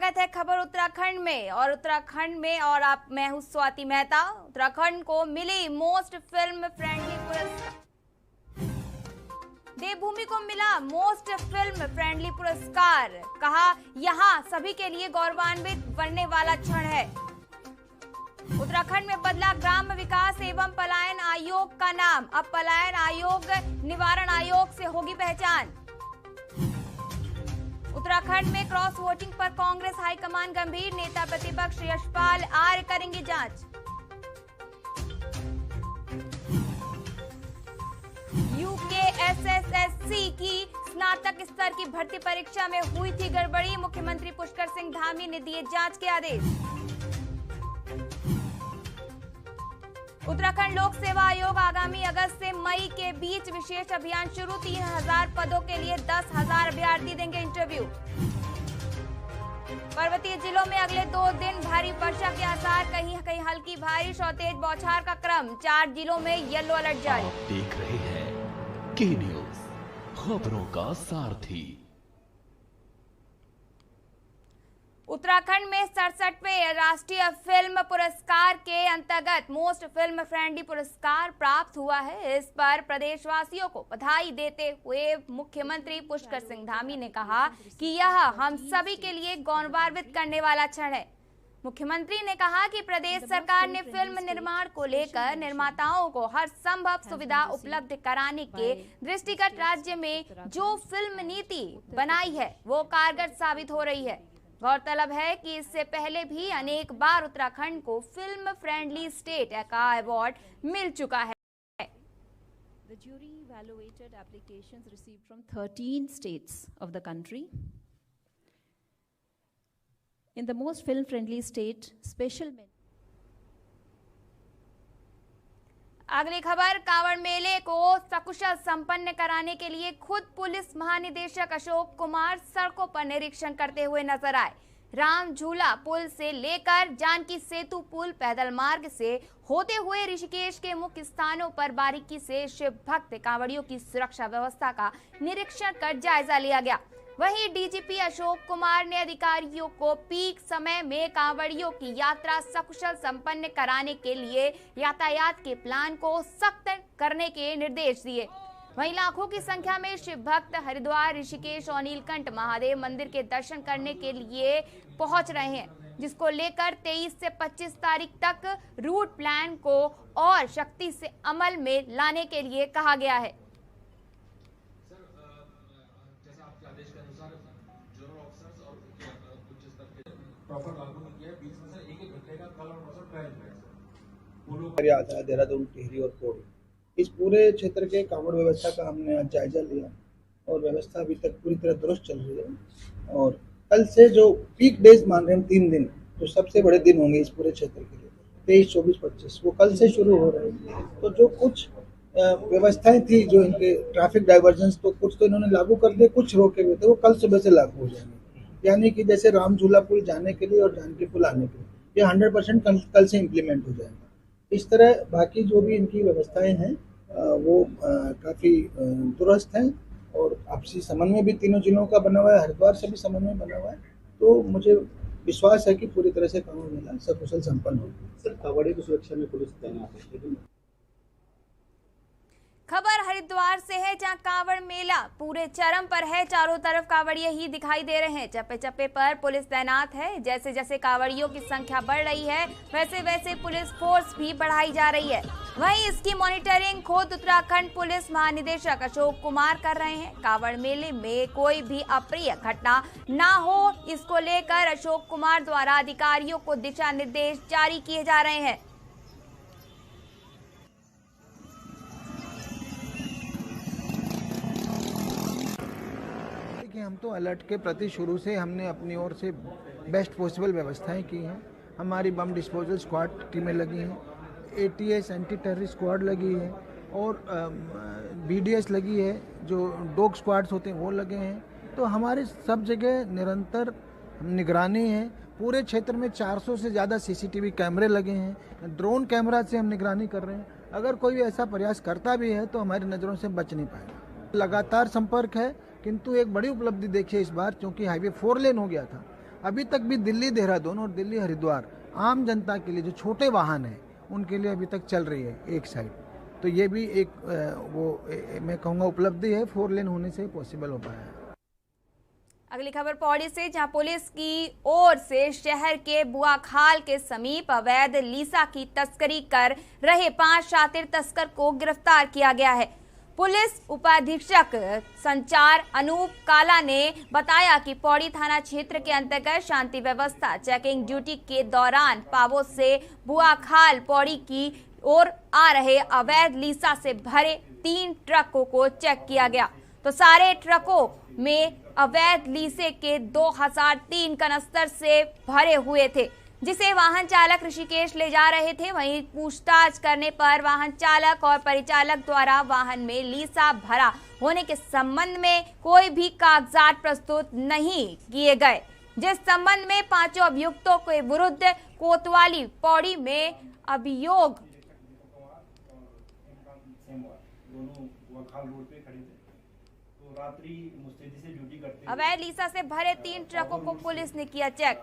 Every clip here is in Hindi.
स्वागत है खबर उत्तराखंड में और मैं हूं स्वाति मेहता। उत्तराखंड को मिली मोस्ट फिल्म फ्रेंडली पुरस्कार। देवभूमि को मिला मोस्ट फिल्म फ्रेंडली पुरस्कार। कहा यहां सभी के लिए गौरवान्वित बनने वाला क्षण है। उत्तराखंड में बदला ग्राम विकास एवं पलायन आयोग का नाम। अब पलायन आयोग निवारण आयोग से होगी पहचान। उत्तराखंड में क्रॉस वोटिंग पर कांग्रेस हाईकमान गंभीर। नेता प्रतिपक्ष यशपाल आर्य करेंगे जांच। यूकेएसएससी की स्नातक स्तर की भर्ती परीक्षा में हुई थी गड़बड़ी। मुख्यमंत्री पुष्कर सिंह धामी ने दिए जांच के आदेश। उत्तराखंड लोक सेवा आयोग आगामी अगस्त से मई के बीच विशेष अभियान शुरू। 3000 पदों के लिए 10,000 अभ्यर्थी देंगे इंटरव्यू। पर्वतीय जिलों में अगले 2 दिन भारी वर्षा के आसार। कहीं कहीं हल्की बारिश और तेज बौछार का क्रम। 4 जिलों में येलो अलर्ट जारी। आप देख रहे हैं के न्यूज, खबरों का सारथी। उत्तराखंड में 67वें राष्ट्रीय फिल्म पुरस्कार के अंतर्गत मोस्ट फिल्म फ्रेंडली पुरस्कार प्राप्त हुआ है। इस पर प्रदेशवासियों को बधाई देते हुए मुख्यमंत्री पुष्कर सिंह धामी ने कहा कि यह हम सभी के लिए गौरवान्वित करने वाला क्षण है। मुख्यमंत्री ने कहा कि प्रदेश सरकार ने फिल्म निर्माण को लेकर निर्माताओं को हर संभव सुविधा उपलब्ध कराने के दृष्टिगत राज्य में जो फिल्म नीति बनाई है वो कारगर साबित हो रही है। गौरतलब है कि इससे पहले भी अनेक बार उत्तराखंड को फिल्म फ्रेंडली स्टेट का अवार्ड मिल चुका है। The jury evaluated applications received from 13 states of the country. In the most film-friendly state, special mention. अगली खबर, कांवड़ मेले को सकुशल संपन्न कराने के लिए खुद पुलिस महानिदेशक अशोक कुमार सड़कों पर निरीक्षण करते हुए नजर आए। राम झूला पुल से लेकर जानकी सेतु पुल पैदल मार्ग से होते हुए ऋषिकेश के मुख्य स्थानों पर बारीकी से शिव भक्त कांवड़ियों की सुरक्षा व्यवस्था का निरीक्षण कर जायजा लिया गया। वहीं डीजीपी अशोक कुमार ने अधिकारियों को पीक समय में कांवड़ियों की यात्रा सकुशल संपन्न कराने के लिए यातायात के प्लान को सख्त करने के निर्देश दिए। वहीं लाखों की संख्या में शिव भक्त हरिद्वार, ऋषिकेश और नीलकंठ महादेव मंदिर के दर्शन करने के लिए पहुंच रहे हैं, जिसको लेकर 23 से 25 तारीख तक रूट प्लान को और सख्ती से अमल में लाने के लिए कहा गया है। आता है देहरादून, टिहरी और पौड़ी, इस पूरे क्षेत्र के कांवड़ व्यवस्था का हमने आज जायजा लिया और व्यवस्था अभी तक पूरी तरह दुरुस्त चल रही है। और कल से जो पीक डेज मान रहे हैं 3 दिन, जो सबसे बड़े दिन होंगे इस पूरे क्षेत्र के लिए, 23, 24, 25, वो कल से शुरू हो रहे हैं। तो जो कुछ व्यवस्थाएं थी, जो इनके ट्रैफिक डाइवर्जन, तो कुछ तो इन्होंने लागू कर दिए, कुछ रोके हुए थे, वो कल सुबह से लागू हो जाएंगे। यानी कि जैसे राम झूला पुल जाने के लिए और जानकी पुल आने के लिए, ये 100% कल से इम्प्लीमेंट हो जाएगा। इस तरह बाकी जो भी इनकी व्यवस्थाएं हैं वो काफ़ी दुरुस्त हैं और आपसी समन्वय भी तीनों जिलों का बना हुआ है, हरिद्वार से भी समन्वय बना हुआ है। तो मुझे विश्वास है कि पूरी तरह से कांवड़ मेला सकुशल संपन्न होगा। सर, कांवड़ियों की सुरक्षा में पुलिस तैनात है। खबर हरिद्वार से है, जहां कांवड़ मेला पूरे चरम पर है। चारों तरफ कांवड़िये ही दिखाई दे रहे हैं। चप्पे चप्पे पर पुलिस तैनात है। जैसे जैसे कांवड़ियों की संख्या बढ़ रही है, वैसे वैसे पुलिस फोर्स भी बढ़ाई जा रही है। वहीं इसकी मॉनिटरिंग खुद उत्तराखंड पुलिस महानिदेशक अशोक कुमार कर रहे हैं। कांवड़ मेले में कोई भी अप्रिय घटना ना हो, इसको लेकर अशोक कुमार द्वारा अधिकारियों को दिशा निर्देश जारी किए जा रहे हैं। हम तो अलर्ट के प्रति शुरू से हमने अपनी ओर से बेस्ट पॉसिबल व्यवस्थाएं की हैं। हमारी बम डिस्पोजल स्क्वाड टीमें लगी हैं, एटीएस एंटी टेररिस्ट स्क्वाड लगी है और बीडीएस लगी है, जो डॉग स्क्वाड्स होते हैं वो लगे हैं। तो हमारे सब जगह निरंतर निगरानी है। पूरे क्षेत्र में 400 से ज़्यादा सीसीटीवी कैमरे लगे हैं। ड्रोन कैमरा से हम निगरानी कर रहे हैं। अगर कोई ऐसा प्रयास करता भी है तो हमारी नज़रों से बच नहीं पाएगा। लगातार संपर्क है, किंतु एक बड़ी उपलब्धि देखिए इस बार, क्योंकि हाईवे 4 लेन हो गया था, अभी तक भी दिल्ली देहरादून और दिल्ली हरिद्वार आम जनता के लिए जो छोटे वाहन हैं उनके लिए अभी तक चल रही है एक साइड। तो ये भी एक मैं कहूँगा उपलब्धि है, 4 लेन होने से पॉसिबल हो पाया है। अगली खबर पौड़ी से, जहां पुलिस की ओर से शहर के बुआखाल के समीप अवैध लीसा की तस्करी कर रहे 5 शातिर तस्कर को गिरफ्तार किया गया है। पुलिस उपाधीक्षक संचार अनूप काला ने बताया कि पौड़ी थाना क्षेत्र के अंतर्गत शांति व्यवस्था चेकिंग ड्यूटी के दौरान पावो से बुआखाल पौड़ी की ओर आ रहे अवैध लीसा से भरे 3 ट्रकों को चेक किया गया, तो सारे ट्रकों में अवैध लीसे के 2003 कनस्तर से भरे हुए थे, जिसे वाहन चालक ऋषिकेश ले जा रहे थे। वहीं पूछताछ करने पर वाहन चालक और परिचालक द्वारा वाहन में लीसा भरा होने के संबंध में कोई भी कागजात प्रस्तुत नहीं किए गए, जिस संबंध में 5 अभियुक्तों के विरुद्ध कोतवाली पौड़ी में अभियोग अवैध लीसा से भरे 3 ट्रकों को पुलिस ने किया चेक।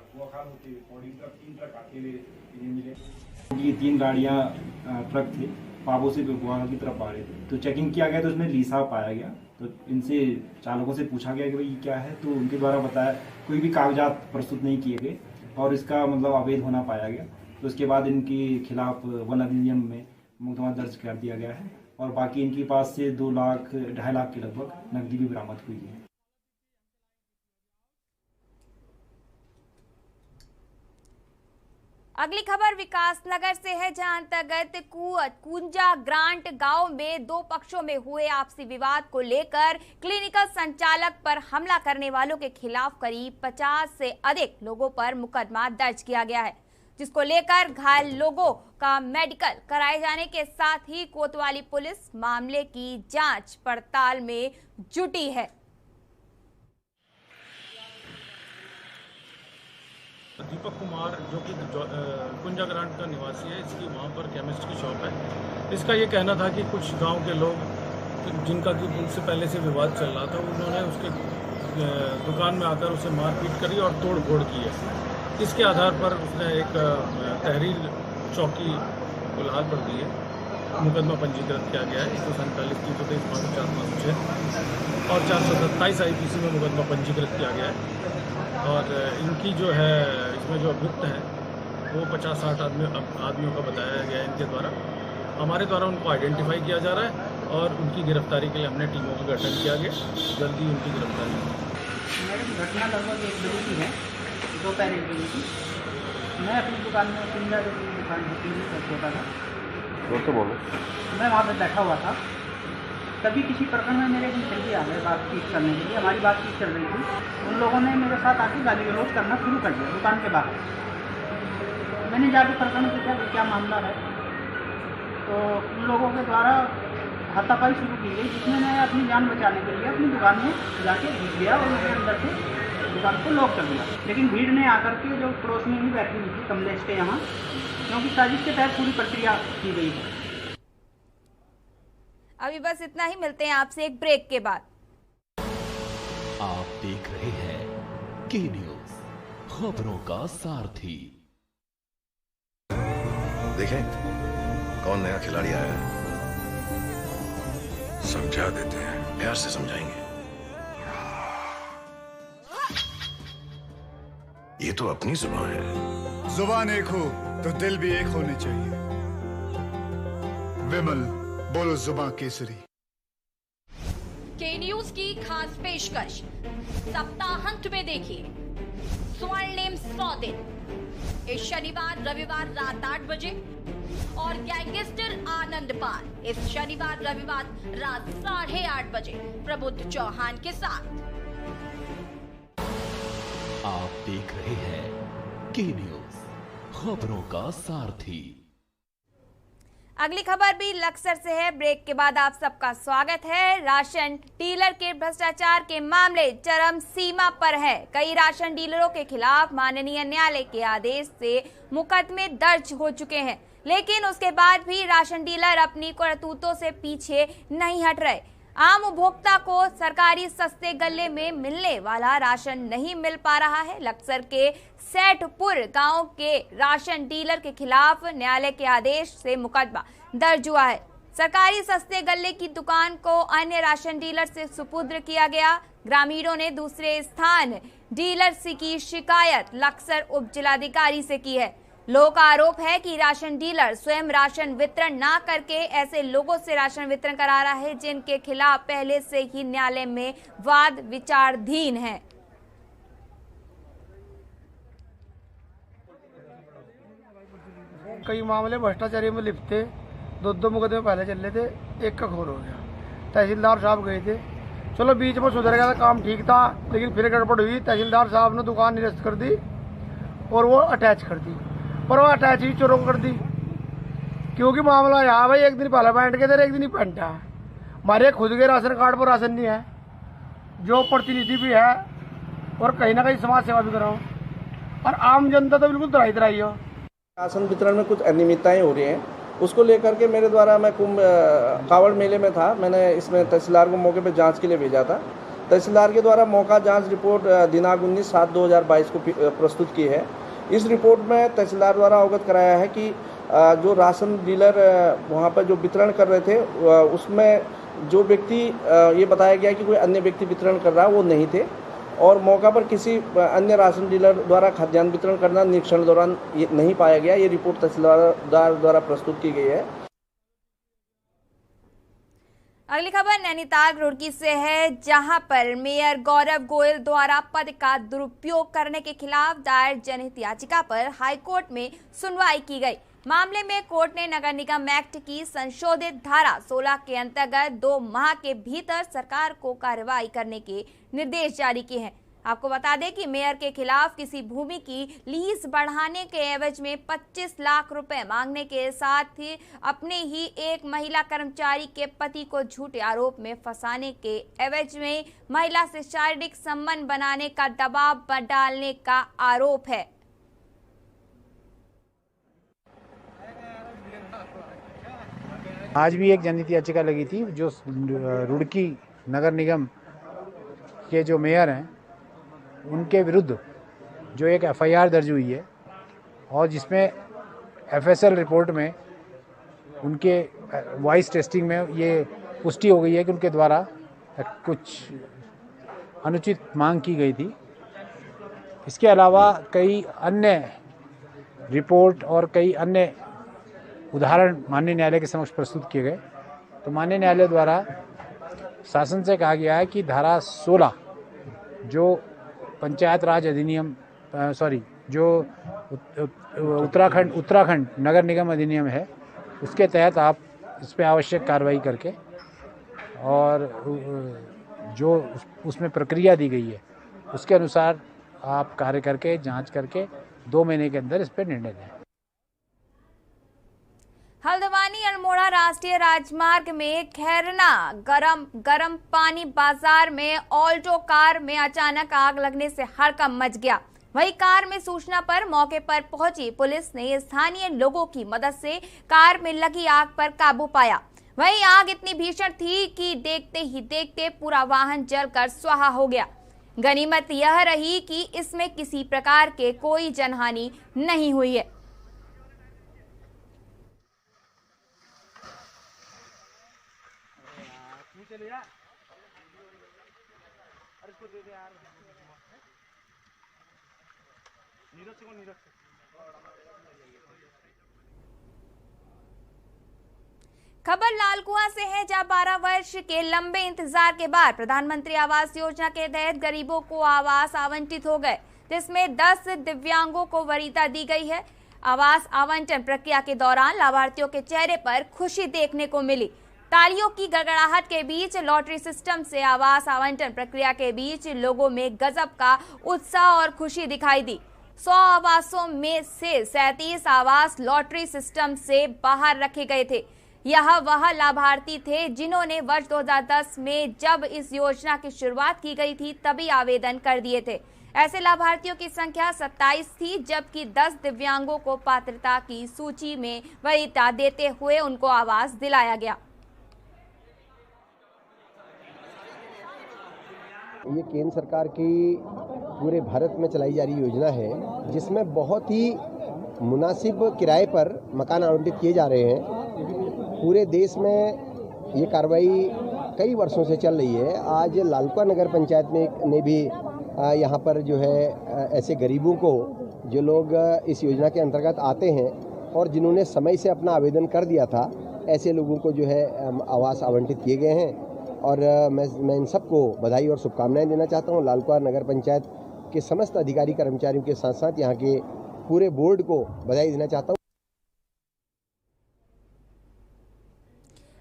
ये 3 गाड़ियां ट्रक थे, पाबो से बुआखाल की तरफ आ रहे थे, तो चेकिंग किया गया तो उसमें लीसा पाया गया। तो इनसे चालकों से पूछा गया कि भाई ये क्या है, तो उनके द्वारा बताया कोई भी कागजात प्रस्तुत नहीं किए गए और इसका मतलब अवैध होना पाया गया। तो उसके बाद इनके खिलाफ वन अधिनियम में मुकदमा दर्ज कर दिया गया है और बाकी इनके पास से 2 लाख 2.5 लाख के लगभग नकदी भी बरामद हुई है। अगली खबर विकासनगर से है, जहां अंतर्गत कुंजा ग्रांट गांव में 2 पक्षों में हुए आपसी विवाद को लेकर क्लिनिकल संचालक पर हमला करने वालों के खिलाफ करीब 50 से अधिक लोगों पर मुकदमा दर्ज किया गया है, जिसको लेकर घायल लोगों का मेडिकल कराए जाने के साथ ही कोतवाली पुलिस मामले की जांच पड़ताल में जुटी है। दीपक कुमार जो कि कुंजा ग्रांट का निवासी है, इसकी वहाँ पर केमिस्ट की शॉप है। इसका ये कहना था कि कुछ गांव के लोग जिनका कि उनसे पहले से विवाद चल रहा था, उन्होंने उसके दुकान में आकर उसे मारपीट करी और तोड़ फोड़ की है। इसके आधार पर उसने एक तहरीर चौकी गुलहाल पर दी है, मुकदमा पंजीकृत किया गया है। 147 323 और 427 IPC में मुकदमा पंजीकृत किया गया है। और इनकी जो है इसमें जो अभियुक्त हैं वो 50-60 आदमियों का बताया गया है इनके द्वारा। हमारे द्वारा उनको आइडेंटिफाई किया जा रहा है और उनकी गिरफ्तारी के लिए हमने टीमों का गठन किया गया। जल्दी उनकी गिरफ्तारी होगी। मैडम घटना लगभग 1 बजे की है, दोपहर 1 बजे की। मैं अपनी दुकान में कुंजा जो दुकान होती है छोटा था, मैं वहाँ पर बैठा हुआ था। तभी किसी प्रकरण में मेरे एक मित्र आ गए बातचीत करने के लिए। हमारी बातचीत चल रही थी, उन लोगों ने मेरे साथ आके गाली गलौज करना शुरू कर दिया दुकान के बाहर। मैंने जाके प्रकरण पूछा कि क्या मामला है, तो उन लोगों के द्वारा हाथापाई शुरू की गई, जिसमें मैं अपनी जान बचाने के लिए अपनी दुकान में जाके घुस गया और उसके अंदर से दुकान को लॉक कर दिया। लेकिन भीड़ ने आकर के जो पड़ोस में ही बैठी हुई थी कमलेश के यहाँ, क्योंकि साजिश के तहत पूरी प्रक्रिया की गई है। अभी बस इतना ही, मिलते हैं आपसे एक ब्रेक के बाद। आप देख रहे हैं के न्यूज, खबरों का सारथी। देखें कौन नया खिलाड़ी आया है, समझा देते हैं, प्यार से समझाएंगे। ये तो अपनी जुबान है। जुबान एक हो तो दिल भी एक होने चाहिए। विमल बोलो जुबान केसरी। के न्यूज की खास पेशकश सप्ताहांत में देखिए स्वर्णिम 100 दिन इस शनिवार रविवार रात 8 बजे और गैंगस्टर आनंद पाल इस शनिवार रविवार रात 8:30 बजे प्रबुद्ध चौहान के साथ। आप देख रहे हैं के न्यूज, खबरों का सारथी। अगली खबर भी लक्सर से है। ब्रेक के बाद आप सबका स्वागत है। राशन डीलर के भ्रष्टाचार के मामले चरम सीमा पर है। कई राशन डीलरों के खिलाफ माननीय न्यायालय के आदेश से मुकदमे दर्ज हो चुके हैं, लेकिन उसके बाद भी राशन डीलर अपनी करतूतों से पीछे नहीं हट रहे। आम उपभोक्ता को सरकारी सस्ते गल्ले में मिलने वाला राशन नहीं मिल पा रहा है। लक्सर के सेठपुर गांव के राशन डीलर के खिलाफ न्यायालय के आदेश से मुकदमा दर्ज हुआ है। सरकारी सस्ते गल्ले की दुकान को अन्य राशन डीलर से सुपुर्द किया गया। ग्रामीणों ने दूसरे स्थान डीलर से की शिकायत लक्सर उप जिलाधिकारी से की है। लोगों का आरोप है कि राशन डीलर स्वयं राशन वितरण ना करके ऐसे लोगों से राशन वितरण करा रहा है जिनके खिलाफ पहले से ही न्यायालय में वाद विचाराधीन है। कई मामले भ्रष्टाचारी में लिप्त थे। दो मुकदमे पहले चल रहे थे, एक का खून हो गया। तहसीलदार साहब गए थे, चलो बीच में सुधर गया था, काम ठीक था, लेकिन फिर गड़बड़ हुई। तहसीलदार साहब ने दुकान निरस्त कर दी और वो अटैच कर दी, पर वो अटैच ही चोरों कर दी। क्योंकि मामला यहाँ भाई एक दिन पहले बैठ के थे, एक दिन ही पहनता है। हमारे खुद के राशन कार्ड पर राशन नहीं है, जो प्रतिनिधि भी है और कहीं ना कहीं समाज सेवा भी कर रहा हूँ, और आम जनता तो बिल्कुल तराई तराई हो। राशन वितरण में कुछ अनियमितताएं हो रही हैं, उसको लेकर के मेरे द्वारा मैं कावड़ मेले में था, मैंने इसमें तहसीलदार को मौके पर जांच के लिए भेजा था। तहसीलदार के द्वारा मौका जांच रिपोर्ट दिनांक 19/7/2022 को प्रस्तुत की है। इस रिपोर्ट में तहसीलदार द्वारा अवगत कराया है कि जो राशन डीलर वहाँ पर जो वितरण कर रहे थे, उसमें जो व्यक्ति ये बताया गया कि कोई अन्य व्यक्ति वितरण कर रहा है वो नहीं थे, और मौका पर किसी अन्य राशन डीलर द्वारा खाद्यान्न वितरण करना निरीक्षण दौरान नहीं पाया गया। ये रिपोर्ट तहसीलदार द्वारा प्रस्तुत की गई है। अगली खबर नैनीताल रुड़की से है, जहां पर मेयर गौरव गोयल द्वारा पद का दुरुपयोग करने के खिलाफ दायर जनहित याचिका पर हाईकोर्ट में सुनवाई की गई। मामले में कोर्ट ने नगर निगम एक्ट की संशोधित धारा 16 के अंतर्गत 2 माह के भीतर सरकार को कार्रवाई करने के निर्देश जारी किए हैं। आपको बता दें कि मेयर के खिलाफ किसी भूमि की लीज बढ़ाने के एवज में 25 लाख रुपए मांगने के साथ ही अपने ही एक महिला कर्मचारी के पति को झूठे आरोप में फंसाने के एवज में महिला से शारीरिक संबंध बनाने का दबाव डालने का आरोप है। आज भी एक जनहित याचिका लगी थी, जो रुड़की नगर निगम के जो मेयर हैं उनके विरुद्ध जो एक एफआईआर दर्ज हुई है, और जिसमें एफएसएल रिपोर्ट में उनके वॉइस टेस्टिंग में ये पुष्टि हो गई है कि उनके द्वारा कुछ अनुचित मांग की गई थी। इसके अलावा कई अन्य रिपोर्ट और कई अन्य उदाहरण माननीय न्यायालय के समक्ष प्रस्तुत किए गए। तो माननीय न्यायालय द्वारा शासन से कहा गया है कि धारा 16 जो पंचायत राज अधिनियम जो उत्तराखंड नगर निगम अधिनियम है, उसके तहत आप इस पर आवश्यक कार्रवाई करके और जो उसमें प्रक्रिया दी गई है उसके अनुसार आप कार्य करके जांच करके 2 महीने के अंदर इस पर निर्णय लें। हल्द्वानी अल्मोड़ा राष्ट्रीय राजमार्ग में खैरना गरम पानी बाजार में ऑल्टो कार में अचानक आग लगने से हड़कंप मच गया। वही कार में सूचना पर मौके पर पहुंची पुलिस ने स्थानीय लोगों की मदद से कार में लगी आग पर काबू पाया। वही आग इतनी भीषण थी कि देखते ही देखते पूरा वाहन जलकर स्वाहा हो गया। गनीमत यह रही कि इसमें किसी प्रकार के कोई जनहानि नहीं हुई है। खबर लालकुआं से है, जहां 12 वर्ष के लंबे इंतजार के बाद प्रधानमंत्री आवास योजना के तहत गरीबों को आवास आवंटित हो गए, जिसमें 10 दिव्यांगों को वरीयता दी गई है। आवास आवंटन प्रक्रिया के दौरान लाभार्थियों के चेहरे पर खुशी देखने को मिली। तालियों की गड़गड़ाहट के बीच लॉटरी सिस्टम से आवास आवंटन प्रक्रिया के बीच लोगों में गजब का उत्साह और खुशी दिखाई दी। 100 आवासों में से 37 आवास लॉटरी सिस्टम से बाहर रखे गए थे। यह वह लाभार्थी थे जिन्होंने वर्ष 2010 में जब इस योजना की शुरुआत की गई थी तभी आवेदन कर दिए थे। ऐसे लाभार्थियों की संख्या 27 थी, जबकि 10 दिव्यांगों को पात्रता की सूची में वरीयता देते हुए उनको आवास दिलाया गया। ये केंद्र सरकार की पूरे भारत में चलाई जा रही योजना है, जिसमें बहुत ही मुनासिब किराए पर मकान आवंटित किए जा रहे हैं। पूरे देश में ये कार्रवाई कई वर्षों से चल रही है। आज लालकुआ नगर पंचायत ने भी यहाँ पर जो है ऐसे गरीबों को, जो लोग इस योजना के अंतर्गत आते हैं और जिन्होंने समय से अपना आवेदन कर दिया था, ऐसे लोगों को जो है आवास आवंटित किए गए हैं। और मैं इन सबको बधाई और शुभकामनाएं देना चाहता हूं। लालकुआ नगर पंचायत के समस्त अधिकारी कर्मचारियों के साथ साथ यहाँ के पूरे बोर्ड को बधाई देना चाहता हूं।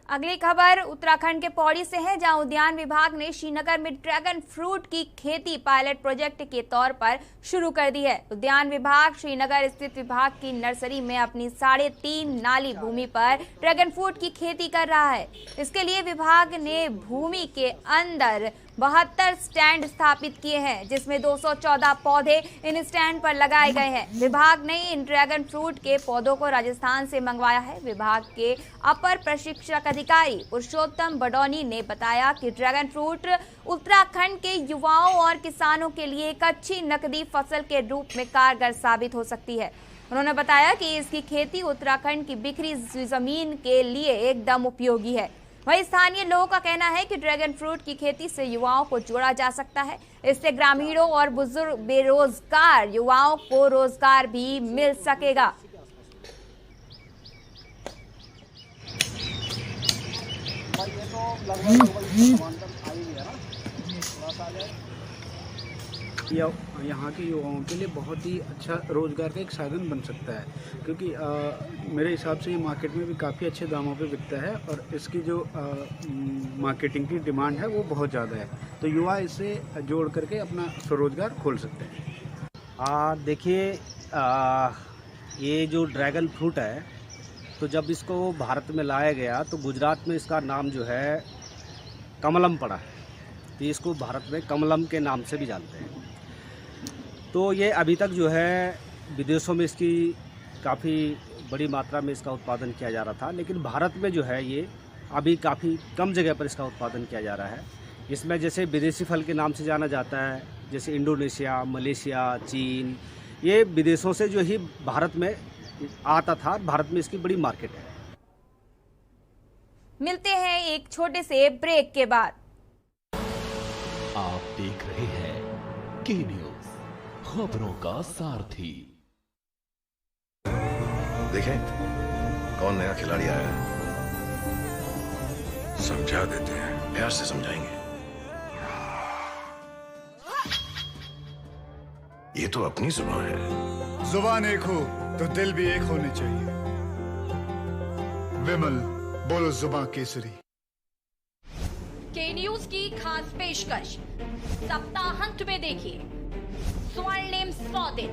अगली खबर उत्तराखंड के पौड़ी से है, जहां उद्यान विभाग ने श्रीनगर में ड्रैगन फ्रूट की खेती पायलट प्रोजेक्ट के तौर पर शुरू कर दी है। उद्यान विभाग श्रीनगर स्थित विभाग की नर्सरी में अपनी 3.5 नाली भूमि पर ड्रैगन फ्रूट की खेती कर रहा है। इसके लिए विभाग ने भूमि के अंदर 72 स्टैंड स्थापित किए हैं, जिसमें 214 पौधे इन स्टैंड पर लगाए गए हैं। विभाग ने इन ड्रैगन फ्रूट के पौधों को राजस्थान से मंगवाया है। विभाग के अपर प्रशिक्षक अधिकारी पुरुषोत्तम बडौनी ने बताया कि ड्रैगन फ्रूट उत्तराखंड के युवाओं और किसानों के लिए एक अच्छी नकदी फसल के रूप में कारगर साबित हो सकती है। उन्होंने बताया कि इसकी खेती उत्तराखंड की बिखरी जमीन के लिए एकदम उपयोगी है। वहीं स्थानीय लोगों का कहना है कि ड्रैगन फ्रूट की खेती से युवाओं को जोड़ा जा सकता है। इससे ग्रामीणों और बुजुर्ग बेरोजगार युवाओं को रोजगार भी मिल सकेगा। यहाँ के युवाओं के लिए बहुत ही अच्छा रोज़गार का एक साधन बन सकता है, क्योंकि मेरे हिसाब से ये मार्केट में भी काफ़ी अच्छे दामों पे बिकता है और इसकी जो मार्केटिंग की डिमांड है वो बहुत ज़्यादा है। तो युवा इसे जोड़ करके अपना स्वरोजगार खोल सकते हैं। देखिए, ये जो ड्रैगन फ्रूट है, तो जब इसको भारत में लाया गया तो गुजरात में इसका नाम जो है कमलम पड़ा है, तो इसको भारत में कमलम के नाम से भी जानते हैं। तो ये अभी तक जो है विदेशों में इसकी काफ़ी बड़ी मात्रा में इसका उत्पादन किया जा रहा था, लेकिन भारत में जो है ये अभी काफ़ी कम जगह पर इसका उत्पादन किया जा रहा है। इसमें जैसे विदेशी फल के नाम से जाना जाता है, जैसे इंडोनेशिया, मलेशिया, चीन, ये विदेशों से जो ही भारत में आता था। भारत में इसकी बड़ी मार्केट है। मिलते हैं एक छोटे से ब्रेक के बाद। आप देख रहे हैं के न्यूज़, खबरों का सारथी। देखें कौन नया खिलाड़ी आया है, समझा देते हैं, प्यार से समझाएंगे। ये तो अपनी जुबान है। जुबान एक हो तो दिल भी एक होने चाहिए। विमल, बोलो जुबान केसरी। के न्यूज की खास पेशकश सप्ताहांत में देखिए स्वर्णिम 100 दिन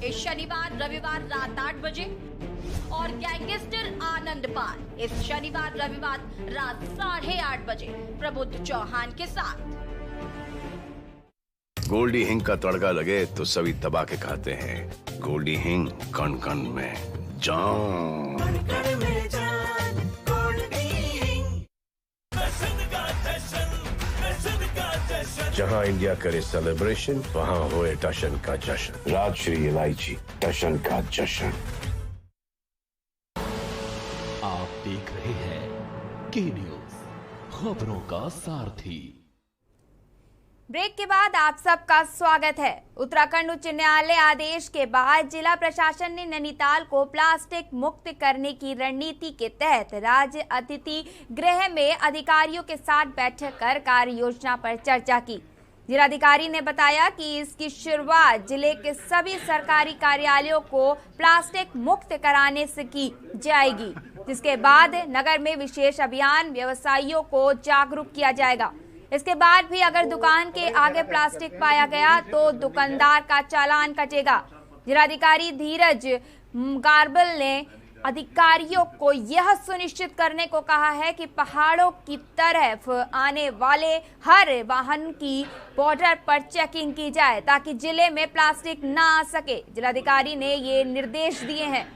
इस शनिवार रविवार रात 8 बजे और गैंगस्टर आनंद पाल इस शनिवार रविवार रात 8:30 बजे प्रबुद्ध चौहान के साथ। गोल्डी हिंग का तड़का लगे तो सभी दबा के खाते हैं। गोल्डी हिंग कण कण में जान। जहां इंडिया करे सेलिब्रेशन, वहां होए टशन का जश्न। राजश्री इलायची, टशन का जश्न। आप देख रहे हैं के न्यूज़, खबरों का सारथी। ब्रेक के बाद आप सबका स्वागत है। उत्तराखंड उच्च न्यायालय आदेश के बाद जिला प्रशासन ने नैनीताल को प्लास्टिक मुक्त करने की रणनीति के तहत राज्य अतिथि गृह में अधिकारियों के साथ बैठक कर कार्य योजना पर चर्चा की। जिलाधिकारी ने बताया कि इसकी शुरुआत जिले के सभी सरकारी कार्यालयों को प्लास्टिक मुक्त कराने से की जाएगी, जिसके बाद नगर में विशेष अभियान व्यवसायियों को जागरूक किया जाएगा। इसके बाद भी अगर दुकान के आगे प्लास्टिक पाया गया तो दुकानदार का चालान कटेगा। जिलाधिकारी धीरज गार्बल ने अधिकारियों को यह सुनिश्चित करने को कहा है कि पहाड़ों की तरफ आने वाले हर वाहन की बॉर्डर पर चेकिंग की जाए ताकि जिले में प्लास्टिक ना आ सके। जिलाधिकारी ने ये निर्देश दिए हैं।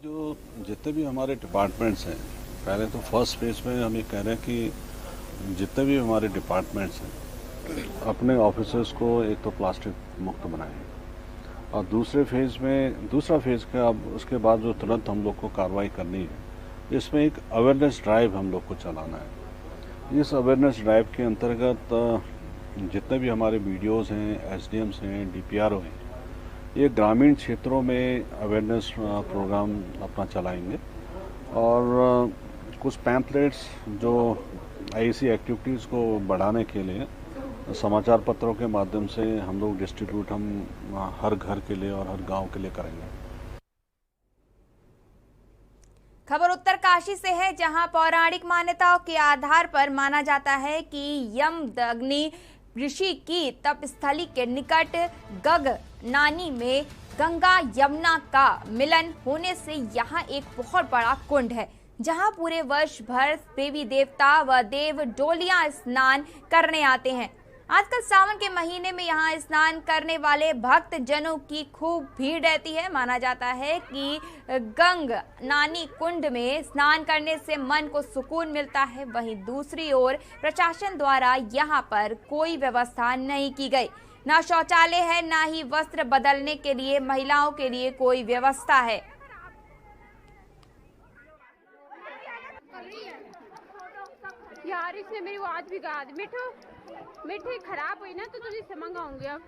जो जितने भी हमारे डिपार्टमेंट्स हैं, पहले तो फर्स्ट फेज में हम ये कह रहे हैं कि जितने भी हमारे डिपार्टमेंट्स हैं अपने ऑफिसर्स को एक तो प्लास्टिक मुक्त बनाएं और दूसरा फेज का अब उसके बाद जो तुरंत हम लोग को कार्रवाई करनी है, इसमें एक अवेयरनेस ड्राइव हम लोग को चलाना है। इस अवेयरनेस ड्राइव के अंतर्गत जितने भी हमारे वीडियोज़ हैं, एसडीएम्स हैं, डीपीआरओ हैं, ये ग्रामीण क्षेत्रों में अवेयरनेस प्रोग्राम अपना चलाएंगे और कुछ पैम्पलेट्स जो ऐसी एक्टिविटीज़ को बढ़ाने के लिए समाचार पत्रों के माध्यम से हम लोग डिस्ट्रीब्यूट हर घर के लिए और हर गांव के लिए करेंगे। खबर उत्तरकाशी से है, जहां पौराणिक मान्यताओं के आधार पर माना जाता है कि यमदग्नि ऋषि की तपस्थली के निकट गगनानी में गंगा यमुना का मिलन होने से यहाँ एक बहुत बड़ा कुंड है, जहां पूरे वर्ष भर देवी देवता व देव डोलियां स्नान करने आते हैं। आजकल सावन के महीने में यहाँ स्नान करने वाले भक्त जनों की खूब भीड़ रहती है। माना जाता है कि गंगनानी कुंड में स्नान करने से मन को सुकून मिलता है। वहीं दूसरी ओर प्रशासन द्वारा यहाँ पर कोई व्यवस्था नहीं की गई, ना शौचालय है, ना ही वस्त्र बदलने के लिए महिलाओं के लिए कोई व्यवस्था है। यार इसने मेरी आवाज बिगाड़ दी। मिठू खराब हुई ना तो तुझे से मंगाऊंगी अब।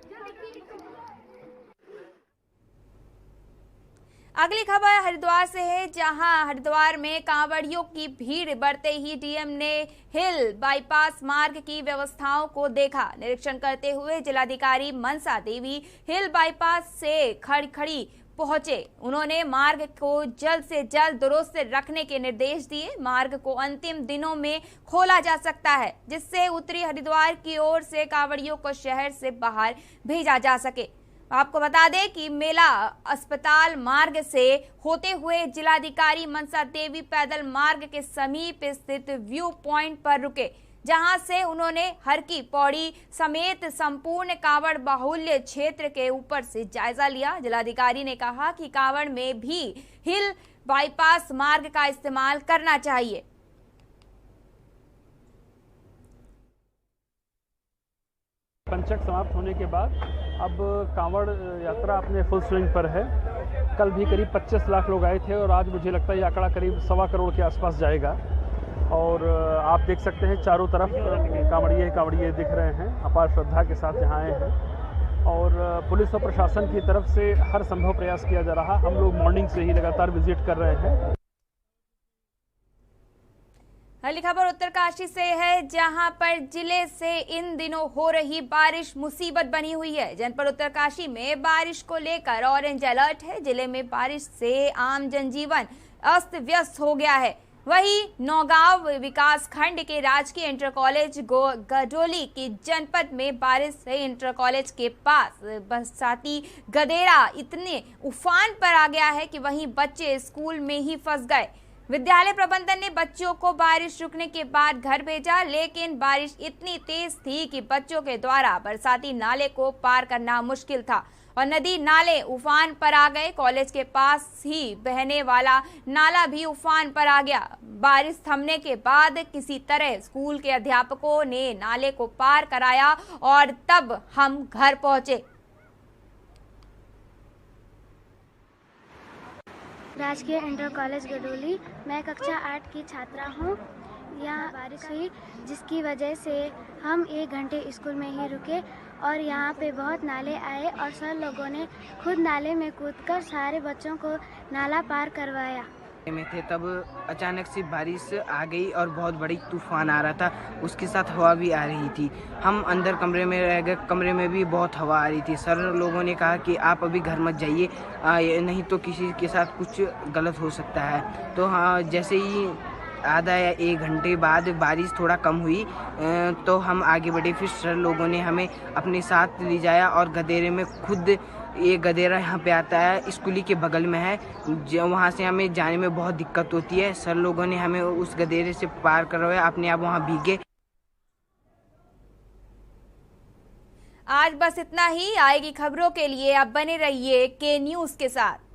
अगली खबर हरिद्वार से है, जहां हरिद्वार में कांवड़ियों की भीड़ बढ़ते ही डीएम ने हिल बाईपास मार्ग की व्यवस्थाओं को देखा। निरीक्षण करते हुए जिलाधिकारी मनसा देवी हिल बाईपास से खड़ी पहुंचे। उन्होंने मार्ग को जल्द से जल्द दुरुस्त रखने के निर्देश दिए। मार्ग को अंतिम दिनों में खोला जा सकता है, जिससे उत्तरी हरिद्वार की ओर से कांवड़ियों को शहर से बाहर भेजा जा सके। आपको बता दें कि मेला अस्पताल मार्ग से होते हुए जिलाधिकारी मनसा देवी पैदल मार्ग के समीप स्थित व्यू पॉइंट पर रुके, जहां से उन्होंने हर की पौड़ी समेत संपूर्ण कांवड़ बाहुल्य क्षेत्र के ऊपर से जायजा लिया। जिलाधिकारी ने कहा कि कांवड़ में भी हिल बाईपास मार्ग का इस्तेमाल करना चाहिए। पंचक समाप्त होने के बाद अब कांवड़ यात्रा अपने फुल स्विंग पर है। कल भी करीब 25 लाख लोग आए थे और आज मुझे लगता है ये आंकड़ा करीब 1.25 करोड़ के आसपास जाएगा। और आप देख सकते हैं चारों तरफ कांवड़िए दिख रहे हैं, अपार श्रद्धा के साथ यहाँ आए हैं और पुलिस और प्रशासन की तरफ से हर संभव प्रयास किया जा रहा। हम लोग मॉर्निंग से ही लगातार विजिट कर रहे हैं। अगली खबर उत्तरकाशी से है, जहां पर जिले से इन दिनों हो रही बारिश मुसीबत बनी हुई है। जनपद उत्तरकाशी में बारिश को लेकर ऑरेंज अलर्ट है। जिले में बारिश से आम जनजीवन अस्त व्यस्त हो गया है। वहीं नौगांव विकास खंड के राजकीय इंटर कॉलेज गडोली की जनपद में बारिश से इंटर कॉलेज के पास बरसाती गदेरा इतने उफान पर आ गया है कि वहीं बच्चे स्कूल में ही फंस गए। विद्यालय प्रबंधन ने बच्चों को बारिश रुकने के बाद घर भेजा, लेकिन बारिश इतनी तेज थी कि बच्चों के द्वारा बरसाती नाले को पार करना मुश्किल था और नदी नाले उफान पर आ गए। कॉलेज के पास ही बहने वाला नाला भी उफान पर आ गया। बारिश थमने के बाद किसी तरह स्कूल के अध्यापकों ने नाले को पार कराया और तब हम घर पहुंचे। राजकीय इंटर कॉलेज गडोली, मैं कक्षा 8 की छात्रा हूँ। यहाँ बारिश हुई जिसकी वजह से हम 1 घंटे स्कूल में ही रुके और यहाँ पे बहुत नाले आए और सर लोगों ने खुद नाले में कूदकर सारे बच्चों को नाला पार करवाया। में थे तब अचानक से बारिश आ गई और बहुत बड़ी तूफान आ रहा था, उसके साथ हवा भी आ रही थी। हम अंदर कमरे में रह गए, कमरे में भी बहुत हवा आ रही थी। सर लोगों ने कहा कि आप अभी घर मत जाइए, नहीं तो किसी के साथ कुछ गलत हो सकता है। तो हाँ, जैसे ही आधा या 1 घंटे बाद बारिश थोड़ा कम हुई तो हम आगे बढ़े। फिर सर लोगों ने हमें अपने साथ ले जाया और गदेरे में खुद, ये गदेरा यहाँ पे आता है, स्कूली के बगल में है, वहाँ से हमें जाने में बहुत दिक्कत होती है। सर लोगों ने हमें उस गदेरे से पार करवाया, अपने आप वहाँ भीगे। आज बस इतना ही। आएगी खबरों के लिए आप बने रहिए के न्यूज़ के साथ।